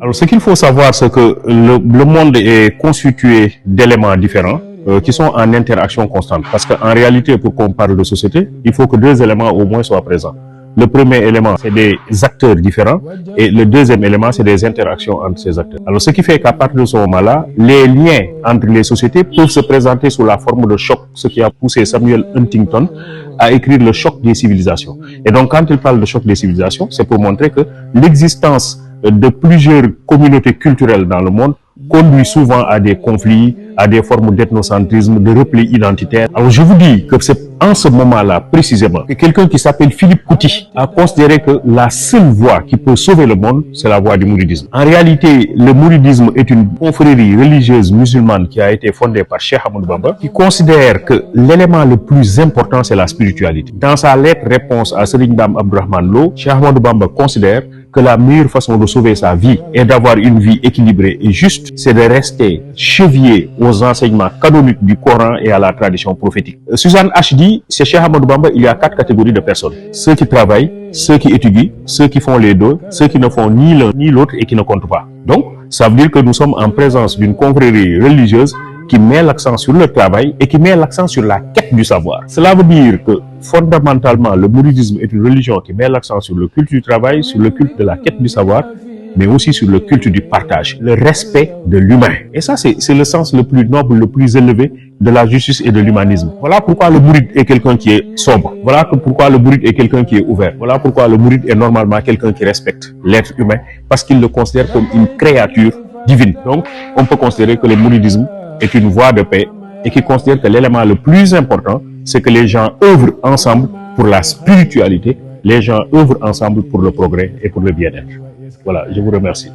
Alors, ce qu'il faut savoir, c'est que le monde est constitué d'éléments différents qui sont en interaction constante. Parce qu'en réalité, pour qu'on parle de société, il faut que deux éléments au moins soient présents. Le premier élément, c'est des acteurs différents, et le deuxième élément, c'est des interactions entre ces acteurs. Alors, ce qui fait qu'à partir de ce moment-là, les liens entre les sociétés peuvent se présenter sous la forme de choc, ce qui a poussé Samuel Huntington à écrire le choc des civilisations. Et donc, quand il parle de choc des civilisations, c'est pour montrer que l'existence de plusieurs communautés culturelles dans le monde conduit souvent à des conflits, à des formes d'ethnocentrisme, de repli identitaire. Alors je vous dis que c'est en ce moment-là, précisément, que quelqu'un qui s'appelle Philippe Couti a considéré que la seule voie qui peut sauver le monde, c'est la voie du mouridisme. En réalité, le mouridisme est une confrérie religieuse musulmane qui a été fondée par Cheikh Ahmadou Bamba, qui considère que l'élément le plus important, c'est la spiritualité. Dans sa lettre réponse à Serigne Dame Abdourahmane Lo, Cheikh Ahmadou Bamba considère que la meilleure façon de sauver sa vie et d'avoir une vie équilibrée et juste, c'est de rester chevillé aux enseignements canoniques du Coran et à la tradition prophétique. Suzanne H dit, chez Cheikh Ahmadou Bamba, il y a 4 catégories de personnes. Ceux qui travaillent, ceux qui étudient, ceux qui font les deux, ceux qui ne font ni l'un ni l'autre et qui ne comptent pas. Donc, ça veut dire que nous sommes en présence d'une confrérie religieuse qui met l'accent sur le travail et qui met l'accent sur la quête du savoir. Cela veut dire que fondamentalement, le mouridisme est une religion qui met l'accent sur le culte du travail, sur le culte de la quête du savoir, mais aussi sur le culte du partage, le respect de l'humain. Et ça, c'est le sens le plus noble, le plus élevé de la justice et de l'humanisme. Voilà pourquoi le mouride est quelqu'un qui est sobre. Voilà pourquoi le mouride est quelqu'un qui est ouvert. Voilà pourquoi le mouride est normalement quelqu'un qui respecte l'être humain, parce qu'il le considère comme une créature divine. Donc, on peut considérer que le mouridisme est une voie de paix et qui considère que l'élément le plus important, c'est que les gens œuvrent ensemble pour la spiritualité, les gens œuvrent ensemble pour le progrès et pour le bien-être. Voilà, je vous remercie.